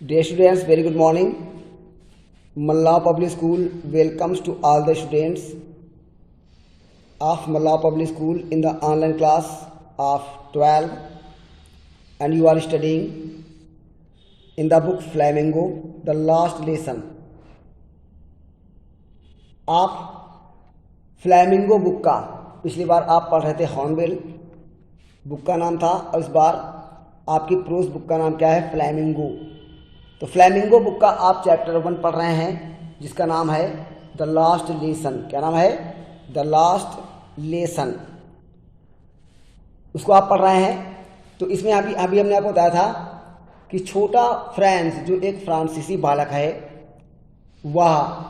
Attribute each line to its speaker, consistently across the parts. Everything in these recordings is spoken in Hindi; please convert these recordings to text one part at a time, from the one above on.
Speaker 1: Dear students, very good morning. Malla Public School welcomes to all the students of Malla Public School in the online class of 12, and you are studying in the book Flamingo, the last lesson. आप फ्लैमिंगो बुक का पिछली बार आप पढ़ रहे थे हॉर्नबिल बुक का नाम था, और इस बार आपकी प्रोज बुक का नाम क्या है? फ्लैमिंगो। तो फ्लैमिंगो बुक का आप चैप्टर 1 पढ़ रहे हैं जिसका नाम है द लास्ट लेसन। क्या नाम है? The last lesson. उसको आप पढ़ रहे हैं। तो इसमें अभी हमने आपको बताया था कि छोटा फ्रांस, जो एक फ्रांसीसी बालक है, वह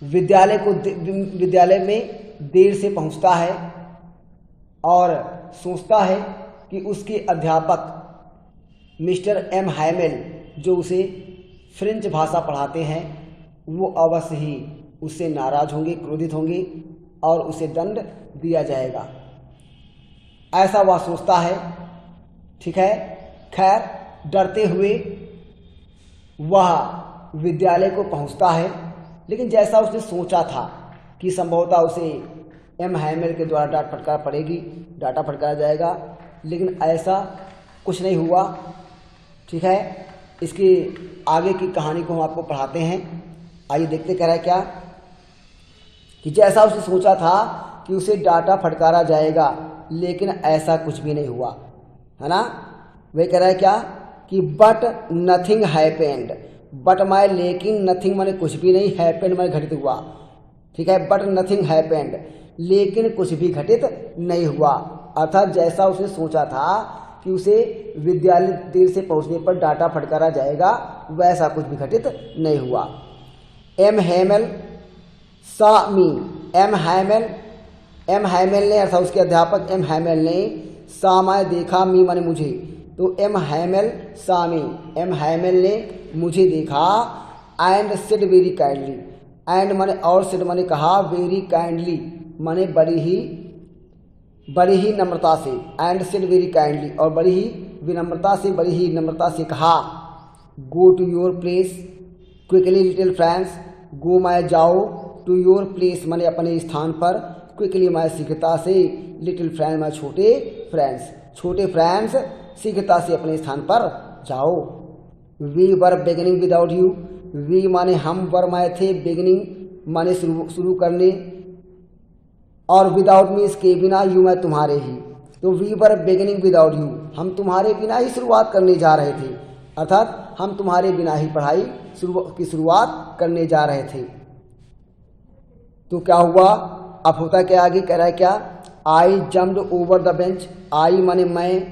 Speaker 1: विद्यालय में देर से पहुंचता है और सोचता है कि उसके अध्यापक मिस्टर एम हैमेल, जो उसे फ्रेंच भाषा पढ़ाते हैं, वो अवश्य ही उससे नाराज होंगे, क्रोधित होंगे और उसे दंड दिया जाएगा, ऐसा वह सोचता है। ठीक है। खैर, डरते हुए वह विद्यालय को पहुंचता है, लेकिन जैसा उसने सोचा था कि संभवतः उसे एम हैमेल के द्वारा डांटा फटकारा जाएगा, लेकिन ऐसा कुछ नहीं हुआ। ठीक है। इसकी आगे की कहानी को हम आपको पढ़ाते हैं। आइए देखते कह रहा है क्या कि जैसा उसने सोचा था कि उसे डांटा फटकारा जाएगा, लेकिन ऐसा कुछ भी नहीं हुआ, है ना। वही कह रहा है क्या कि but nothing happened. But my लेकिन, नथिंग माने कुछ भी नहीं, हैपेंड माने घटित हुआ। ठीक है। बट नथिंग हैपेंड, लेकिन कुछ भी घटित नहीं हुआ। अर्थात जैसा उसने सोचा था कि उसे विद्यालय देर से पहुंचने पर डांटा फटकारा जाएगा, वैसा कुछ भी घटित नहीं हुआ। एम हैमेल सा मी। एम हैमेल ने, अर्थात उसके अध्यापक एम हैमेल ने, सा माने देखा, मी माने मुझे, तो एम हैमेल सा मी, एम हैमेल ने मुझे देखा, and said very kindly. And माने और, सेड माने कहा, वेरी काइंडली माने बड़ी ही नम्रता से, एंड सेड वेरी काइंडली और बड़ी ही नम्रता से कहा, go to your place quickly little France. Go माए जाओ, टू योर प्लेस माने अपने स्थान पर, क्विकली माए शीघ्रता से, लिटिल फ्रांस माए छोटे फ्रांस शीघ्रता से अपने स्थान पर जाओ। We were beginning without you. We माने हम, वर माए थे, बिगिनिंग माने शुरू करने, और विदाउट मीन्स के बिना, यू मैं तुम्हारे ही। तो we were beginning without you, हम तुम्हारे बिना ही शुरुआत करने जा रहे थे, अर्थात हम तुम्हारे बिना ही पढ़ाई की शुरुआत करने जा रहे थे। तो क्या हुआ? अब होता क्या आगे? कह रहा है क्या? I jumped over the bench. I माने मैं,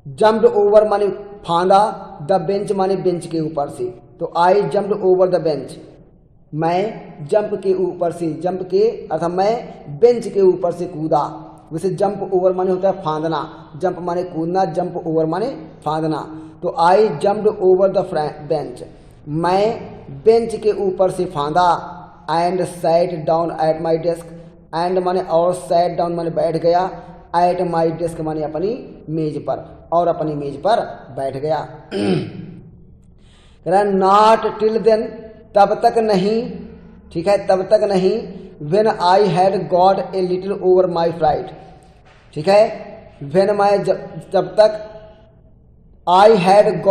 Speaker 1: जम्प्ड ओवर माने फांदा, द बेंच माने बेंच के ऊपर से। तो I jumped over the bench, मैं जंप के ऊपर से, जंप के अर्थात मैं बेंच के ऊपर से कूदा। वैसे जंप ओवर माने होता है फांदना, जंप माने कूदना, जंप ओवर माने फांदना। तो I jumped over the bench, मैं बेंच के ऊपर से फांदा, and sat down at my desk. And माने और, सैट डाउन माने बैठ गया, एट माई डेस्क माने अपनी मेज पर, और अपनी मेज पर बैठ गया। नॉट टिल देन, तब तक नहीं। ठीक है, तब तक नहीं। When I had got a little over my fright. ठीक है। व्हेन माई, जब तक, आई हैड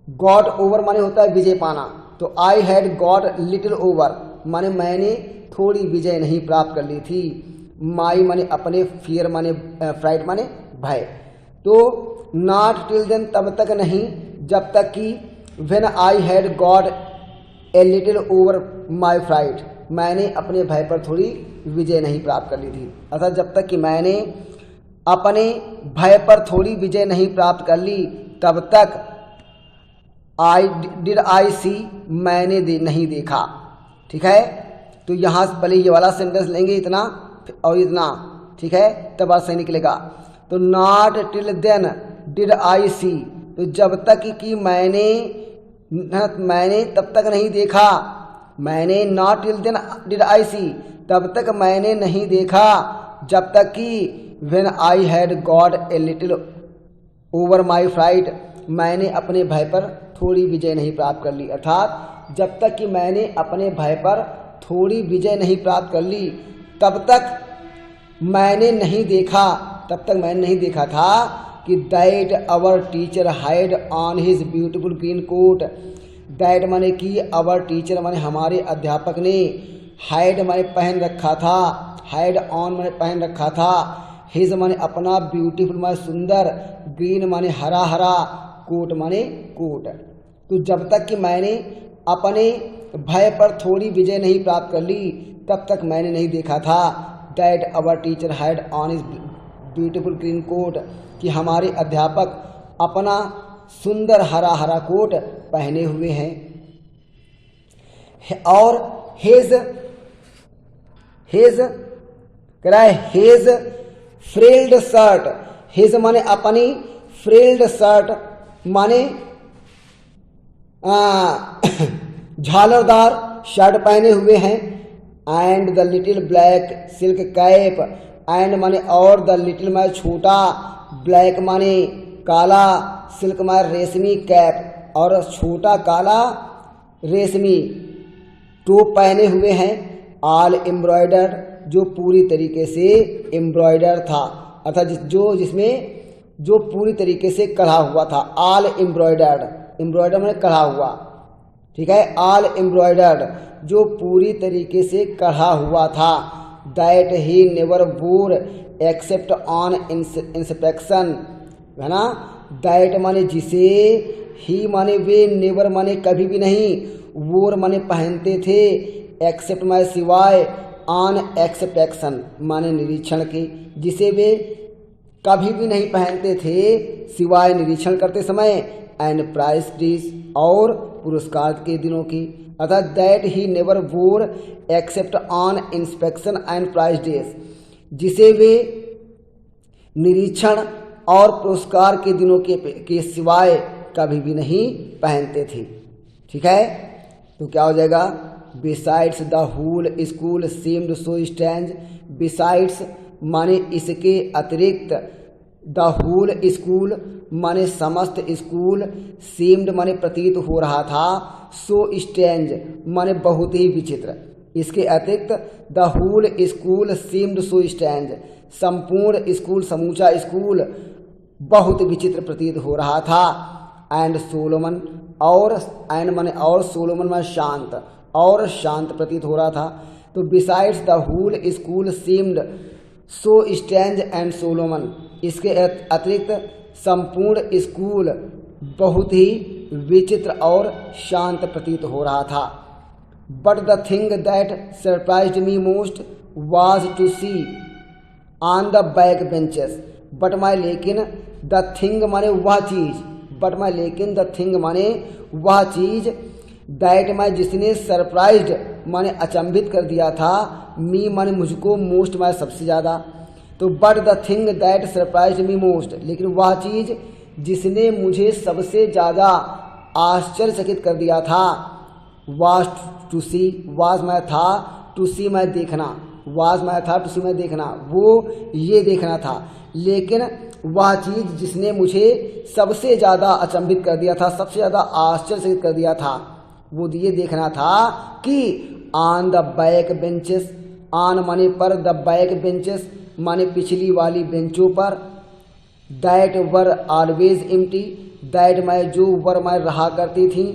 Speaker 1: गॉट ओवर माने होता है विजय पाना। तो आई हैड गॉट लिटिल ओवर माने मैंने थोड़ी विजय नहीं प्राप्त कर ली थी। माई माने अपने, फियर माने फ्राइट माने भय। तो नॉट टिल देन, तब तक नहीं, जब तक कि when I had got a little over my fright, मैंने अपने भय पर थोड़ी विजय नहीं प्राप्त कर ली थी। अर्थात जब तक कि मैंने अपने भय पर थोड़ी विजय नहीं प्राप्त कर ली, तब तक डिड आई सी, मैंने नहीं देखा। ठीक है। तो यहाँ पहले ये वाला सेंटेंस लेंगे, इतना और इतना। ठीक है, तब बात सही निकलेगा। तो not till then did I see, तो जब तक कि मैंने तब तक नहीं देखा। मैंने, not till then did I see, तब तक मैंने नहीं देखा, जब तक कि when I had got a little over my fright, मैंने अपने भय पर थोड़ी विजय नहीं प्राप्त कर ली। अर्थात जब तक कि मैंने अपने भय पर थोड़ी विजय नहीं प्राप्त कर ली तब तक मैंने नहीं देखा था कि that our teacher had on his beautiful green coat. That माने कि आवर टीचर माने हमारे अध्यापक ने, हैड माने पहन रखा था, हैड ऑन माने पहन रखा था, हिज माने अपना, ब्यूटीफुल माने सुंदर, ग्रीन माने हरा हरा, कोट माने कोट। तो जब तक कि मैंने अपने भय पर थोड़ी विजय नहीं प्राप्त कर ली तब तक मैंने नहीं देखा था that our teacher had on his beautiful green coat, कि हमारे अध्यापक अपना सुंदर हरा हरा कोट पहने हुए हैं। और हिज कह रहा है हिज फ्रिल्ड शर्ट, हिज माने अपनी, फ्रिल्ड शर्ट माने झालरदार शर्ट पहने हुए हैं। And the little black silk cap, and माने और, द लिटिल माने छोटा, ब्लैक माने काला, सिल्क माने रेशमी, कैप और छोटा काला रेशमी टोप पहने हुए हैं। ऑल एम्ब्रॉयडर्ड, जो पूरी तरीके से एम्ब्रॉयडर था, अर्थात जिसमें जो पूरी तरीके से कढ़ा हुआ था। ऑल एम्ब्रॉयडर्ड, एम्ब्रॉयडर माने कढ़ा हुआ, ठीक है। ऑल एम्ब्रॉयडर्ड, जो पूरी तरीके से कढ़ा हुआ था। That he never wore except on inspection, है ना। दैट माने जिसे, ही माने वे, नेवर माने कभी भी नहीं, वोर माने पहनते थे, एक्सेप्ट माने सिवाय, ऑन एक्सपेक्शन माने निरीक्षण के, जिसे वे कभी भी नहीं पहनते थे सिवाय निरीक्षण करते समय। एंड प्राइस डेज, और पुरस्कार के दिनों की, अर्थात that he never wore except on inspection and price days, जिसे वे निरीक्षण और पुरस्कार के दिनों के सिवाय कभी भी नहीं पहनते थे, ठीक है। तो क्या हो जाएगा, besides the whole school seemed so strange, besides माने इसके अतिरिक्त, द होल स्कूल माने समस्त स्कूल, सीम्ड माने प्रतीत हो रहा था, सो स्ट्रेंज माने बहुत ही विचित्र, इसके अतिरिक्त the whole school seemed so strange, संपूर्ण स्कूल, समूचा स्कूल बहुत विचित्र प्रतीत हो रहा था। एंड सोलोमन, और एंड माने और, सोलोमन माने शांत, और शांत प्रतीत हो रहा था। तो besides the whole school seemed so strange and solemn, इसके अतिरिक्त संपूर्ण स्कूल बहुत ही विचित्र और शांत प्रतीत हो रहा था। But the thing that surprised me most was to see on the back benches, but my, लेकिन द थिंग माने वह चीज, बट माय लेकिन, द थिंग माने वह चीज, दैट माय जिसने, सरप्राइज्ड माने अचंभित कर दिया था, मी माने मुझको, मोस्ट माने सबसे ज़्यादा। तो but the thing that surprised me most, लेकिन वह चीज़ जिसने मुझे सबसे ज़्यादा आश्चर्यचकित कर दिया था, वाज टू सी, वाज मैं था, टू सी मैं देखना, वाज मैं था, टू सी मैं देखना, वो ये देखना था। लेकिन वह चीज़ जिसने मुझे सबसे ज़्यादा अचंभित कर दिया था, सबसे ज़्यादा आश्चर्यचकित कर दिया था, वो ये देखना था कि on the back benches, on माने पर, द बैक बेंचेस माने पिछली वाली बेंचों पर, that were always empty, that मैं जो, वर मैं रहा करती थी,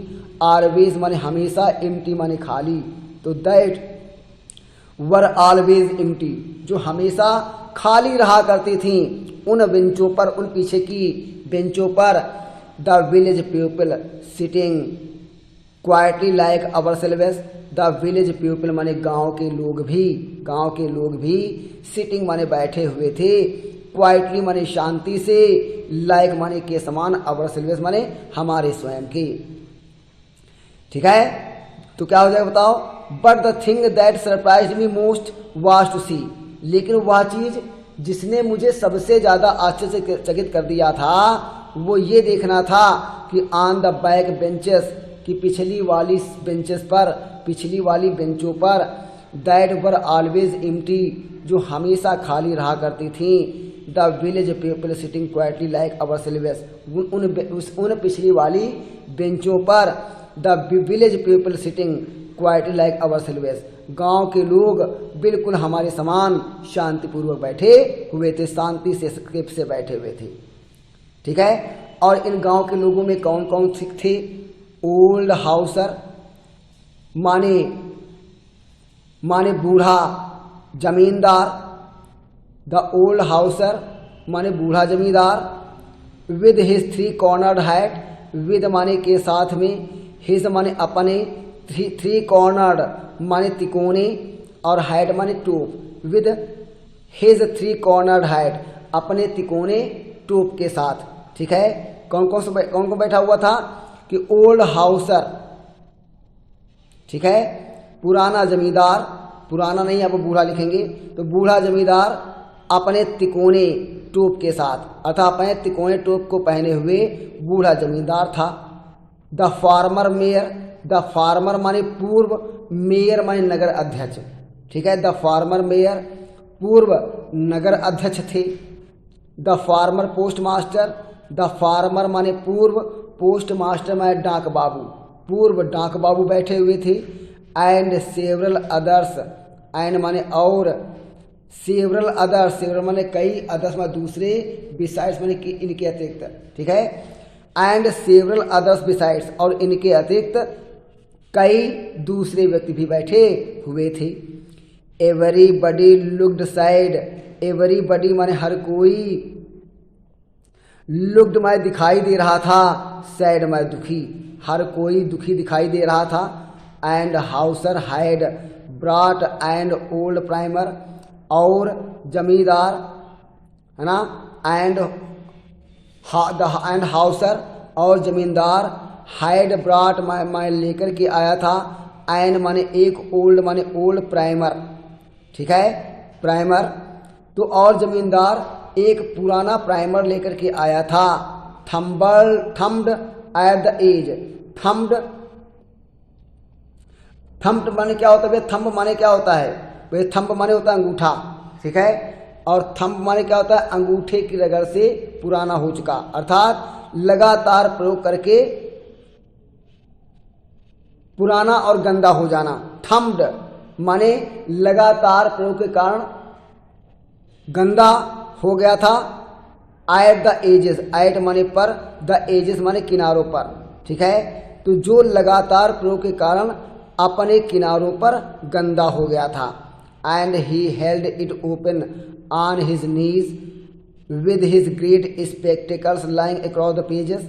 Speaker 1: ऑलवेज माने हमेशा, एम्प्टी माने खाली। तो दैट वर ऑलवेज एम्प्टी, जो हमेशा खाली रहा करती थी, उन बेंचों पर, उन पीछे की बेंचों पर, the village people sitting quietly like ourselves, the village people माने गांव के लोग भी सिटिंग माने बैठे हुए थे, क्वाइटली माने शांति से, लाइक माने के समान, अवर सेल्वेस माने हमारे स्वयं के, ठीक है। तो क्या हो जाएगा बताओ, but the thing that surprised me most was to see, लेकिन वह चीज जिसने मुझे सबसे ज्यादा आश्चर्यचकित कर दिया था, वो ये देखना था कि ऑन द बैक बेंचेस, कि पिछली वाली बेंचेस पर, पिछली वाली बेंचों पर, दैट वर ऑलवेज एम्प्टी, जो हमेशा खाली रहा करती थी, the village people sitting quietly like our selves. उन पिछली वाली बेंचों पर the village people sitting quietly like our selves, गांव के लोग बिल्कुल हमारे समान शांतिपूर्वक बैठे हुए थे, शांति से बैठे हुए थे। ठीक है। और इन गांव के लोगों में कौन कौन थे? ओल्ड हाउसर माने बूढ़ा जमींदार, द ओल्ड हाउसर माने बूढ़ा जमींदार, with his 3 cornered hat, with माने के साथ में, हिज माने अपने, 3 कॉर्नर्ड माने तिकोने, और हैट माने टोप, विद हिज 3 कॉर्नर्ड हैट, अपने तिकोने टोप के साथ। ठीक है। कौन कौन बैठा हुआ था? कि ओल्ड हाउसर, ठीक है, पुराना जमींदार, पुराना नहीं आप बूढ़ा लिखेंगे तो बूढ़ा जमींदार अपने तिकोने टोप के साथ, अर्थात अपने तिकोने टोप को पहने हुए बूढ़ा जमींदार था। The farmer mayor, the farmer माने पूर्व, मेयर माने नगर अध्यक्ष। ठीक है। द फार्मर मेयर पूर्व नगर अध्यक्ष थे। The farmer post master, the farmer माने पूर्व, पोस्ट मास्टर माने डाक बाबू, पूर्व डाक बाबू बैठे हुए थे। एंड सेवरल अदर्स, एंड माने और, सेवरल अदर्स, सेवरल माने कई, अदर्स माने दूसरे, बिसाइड्स माने कि इनके अतिरिक्त। ठीक है। एंड सेवरल अदर्स बिसाइड्स, और इनके अतिरिक्त कई दूसरे व्यक्ति भी बैठे हुए थे। एवरीबडी लुक्ड साइड, एवरीबडी माने हर कोई, लुक्ड माने दिखाई दे रहा था, सैड माने दुखी, हर कोई दुखी दिखाई दे रहा था। And Hauser had brought and old primer, और जमींदार है ना, एंड हाउसर और जमींदार हैड ब्रॉट माने लेकर के आया था, एंड माने एक, ओल्ड माने ओल्ड प्राइमर। ठीक है। प्राइमर तो, और जमींदार एक पुराना प्राइमर लेकर के आया था। थम्ब्ड एट द एज, थम्ब्ड माने क्या होता है? थंब माने क्या होता है? भाई थंब माने होता है अंगूठा। ठीक है। और थंब माने क्या होता है? अंगूठे की रगड़ से पुराना हो चुका, अर्थात लगातार प्रयोग करके पुराना और गंदा हो जाना। थम्ब्ड माने लगातार प्रयोग के कारण गंदा हो गया था। एट द एजेस, एट माने पर, द एजेस माने किनारों पर। ठीक है। तो जो लगातार प्रयोग के कारण अपने किनारों पर गंदा हो गया था। And he held it open on his knees with his great spectacles lying across the pages.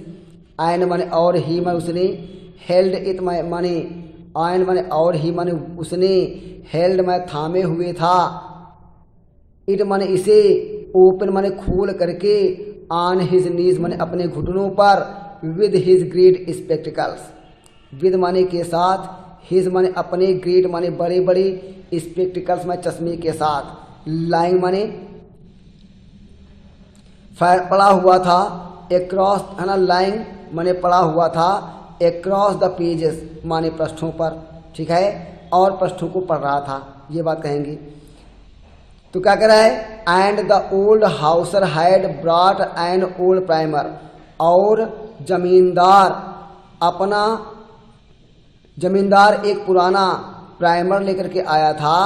Speaker 1: And माने और, ही माने उसने, हेल्ड इट माने, एंड माने और, ही माने उसने, हेल्ड माने थामे हुए था, इट माने इसे, ओपन माने खोल करके, ऑन हिज नीज माने अपने घुटनों पर, with his great spectacles, with माने के साथ, हिज माने अपने, ग्रेट माने बड़े बड़े, स्पेक्टिकल्स माने चश्मे के साथ, लाइंग माने पड़ा हुआ था, एक्रॉस है ना, लाइंग माने पड़ा हुआ था, एक्रॉस द पेजेस माने पृष्ठों पर। ठीक है। और पृष्ठों को पढ़ रहा था, ये बात कहेंगे। तो क्या कह रहा है? And the old Hauser had brought an old primer, और जमींदार एक पुराना प्राइमर लेकर के आया था।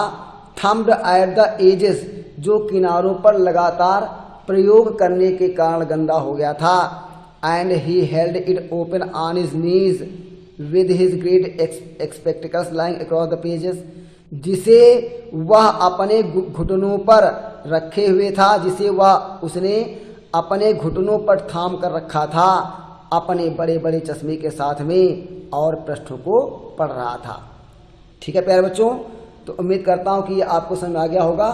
Speaker 1: थम्ब्ड एट द एजेस, जो किनारों पर लगातार प्रयोग करने के कारण गंदा हो गया था। And he held it open on his knees with his great spectacles lying across the pages, जिसे वह अपने घुटनों पर रखे हुए था, जिसे उसने अपने घुटनों पर थाम कर रखा था, अपने बड़े बड़े चश्मे के साथ में, और पृष्ठों को पढ़ रहा था। ठीक है प्यारे बच्चों, तो उम्मीद करता हूँ कि ये आपको समझ आ गया होगा।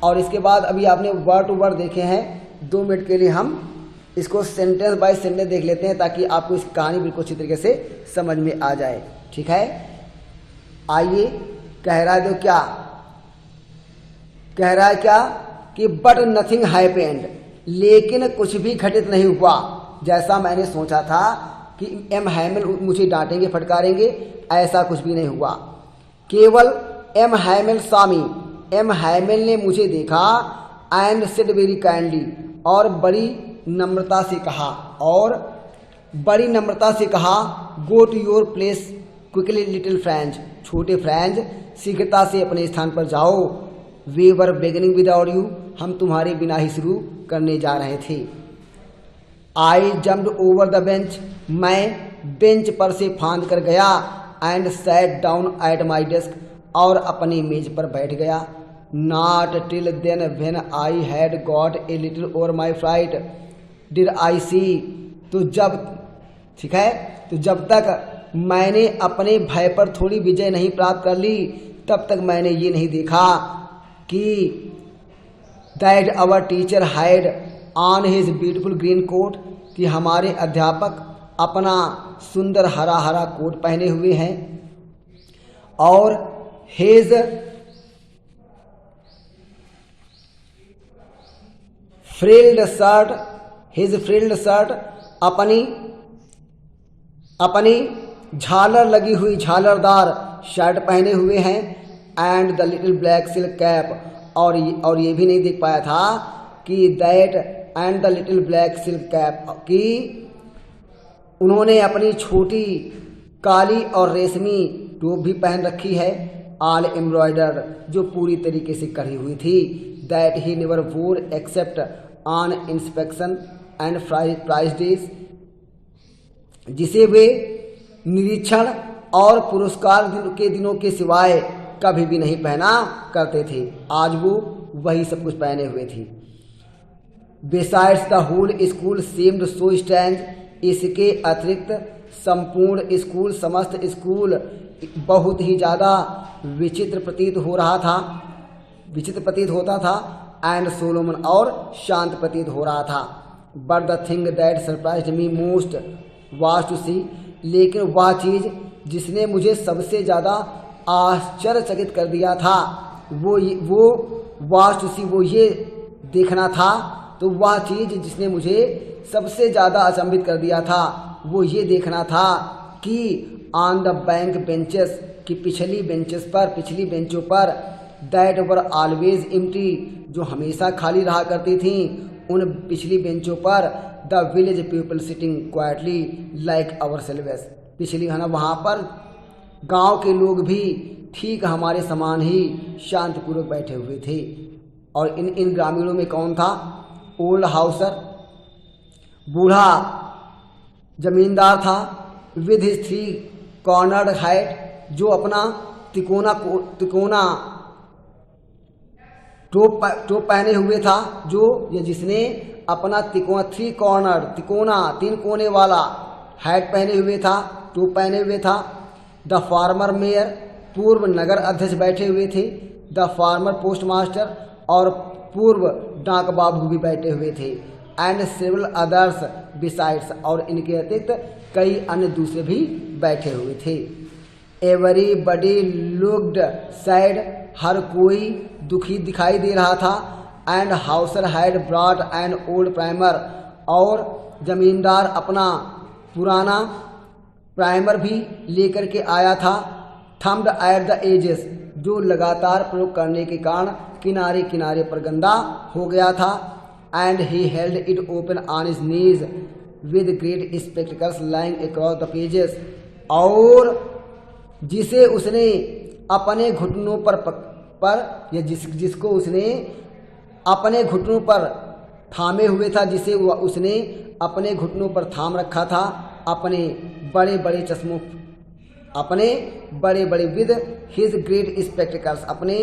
Speaker 1: और इसके बाद अभी आपने वर्ड टू वर्ड देखे हैं, 2 मिनट के लिए हम इसको सेंटेंस बाय सेंटेंस देख लेते हैं, ताकि आपको इस कहानी बिल्कुल अच्छी तरीके से समझ में आ जाए। ठीक है। आइए, कह रहा है, तो क्या कह रहा है? क्या कि बट नथिंग हैपेंड, लेकिन कुछ भी घटित नहीं हुआ जैसा मैंने सोचा था कि एम हैमिल मुझे डांटेंगे, फटकारेंगे, ऐसा कुछ भी नहीं हुआ। केवल एम हैमिल सामी, एम हैमिल ने मुझे देखा, एंड सेड वेरी काइंडली, और बड़ी नम्रता से कहा, और बड़ी नम्रता से कहा, go to your place quickly little French, छोटे फ्रेंच शीघ्रता से अपने स्थान पर जाओ। We were beginning without you, हम तुम्हारे बिना ही शुरू करने जा रहे थे। I jumped over the bench, मैं बेंच पर से फांद कर गया। And sat down at my desk, और अपनी मेज पर बैठ गया। Not till then when I had got a little over my flight did I see, तो जब, ठीक है, तो जब तक मैंने अपने भय पर थोड़ी विजय नहीं प्राप्त कर ली, तब तक मैंने ये नहीं देखा कि that our teacher had on his beautiful green coat, कि हमारे अध्यापक अपना सुंदर हरा हरा कोट पहने हुए हैं, और हिज फ्रिल्ड शर्ट, अपनी झालर लगी हुई झालरदार शर्ट पहने हुए हैं। And the little black silk cap, और ये भी नहीं देख पाया था कि that and the little black silk cap, कि उन्होंने अपनी छोटी काली और रेशमी टोप भी पहन रखी है, ऑल एम्ब्रॉयडर्ड, जो पूरी तरीके से कढ़ी हुई थी। That he never wore except on inspection and prize days, जिसे वे निरीक्षण और पुरस्कार के दिनों के सिवाय कभी भी नहीं पहना करते थे। आज वो वही सब कुछ पहने हुए थी। Besides the whole school seemed so strange, इसके अतिरिक्त संपूर्ण स्कूल, समस्त स्कूल बहुत ही ज़्यादा विचित्र प्रतीत होता था। एंड सोलोमन, और शांत प्रतीत हो रहा था। But the thing that surprised me most was to see, लेकिन वह चीज़ जिसने मुझे सबसे ज़्यादा आश्चर्यचकित कर दिया था, वो वाज टू सी, वो ये देखना था। तो वह चीज़ जिसने मुझे सबसे ज़्यादा अचंभित कर दिया था, वो ये देखना था कि ऑन द बैंक बेंचेस, कि पिछली बेंचों पर, दैट वर ऑलवेज एम्प्टी, जो हमेशा खाली रहा करती थी, उन पिछली बेंचों पर the village people sitting quietly like ourselves, पिछली है ना, वहाँ पर गांव के लोग भी ठीक हमारे समान ही शांतिपूर्वक बैठे हुए थे। और इन ग्रामीणों में कौन था? ओल्ड हाउसर, बूढ़ा जमींदार था, विद हिज 3 कॉर्नर्ड हैट, जो अपना तिकोना टोप पहने हुए था, जिसने अपना 3 कोने वाला हैट पहने हुए था, टोप पहने हुए था। द फार्मर मेयर, पूर्व नगर अध्यक्ष बैठे हुए थे। द फार्मर पोस्ट मास्टर, और पूर्व डाक बाबू भी बैठे हुए थे। एंड सेवरल अदर्स बिसाइड्स, और इनके अतिरिक्त कई अन्य दूसरे भी बैठे हुए थे। एवरीबडी लुक्ड सैड, हर कोई दुखी दिखाई दे रहा था। And Hauser had brought an old primer, और जमींदार अपना पुराना प्राइमर भी लेकर के आया था। थम्ड एट द एजेस, जो लगातार प्रयोग करने के कारण किनारे किनारे पर गंदा हो गया था। And he held it open on his knees with great spectacles lying across the pages, और जिसे उसने अपने घुटनों पर या जिसको उसने अपने घुटनों पर थामे हुए था, जिसे उसने अपने घुटनों पर थाम रखा था, अपने बड़े बड़े विद हिज ग्रेट स्पेक्टिकल्स, अपने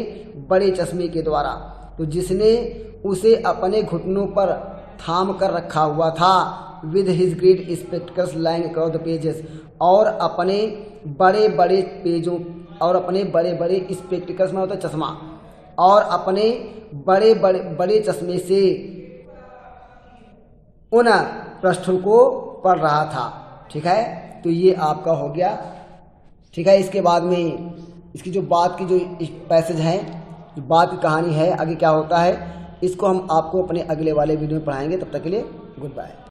Speaker 1: बड़े चश्मे के द्वारा। तो जिसने उसे अपने घुटनों पर थाम कर रखा हुआ था, with his great spectacles lying across the pages, और अपने बड़े बड़े पेजों, और अपने बड़े बड़े स्पेक्टिकल्स में होता है चश्मा, और अपने बड़े बड़े चश्मे से उन पृष्ठों को पढ़ रहा था। ठीक है, तो ये आपका हो गया। ठीक है, इसके बाद में इसकी जो बात की जो पैसेज है, जो बात की कहानी है, आगे क्या होता है, इसको हम आपको अपने अगले वाले वीडियो में पढ़ाएंगे। तब तक के लिए गुड बाय।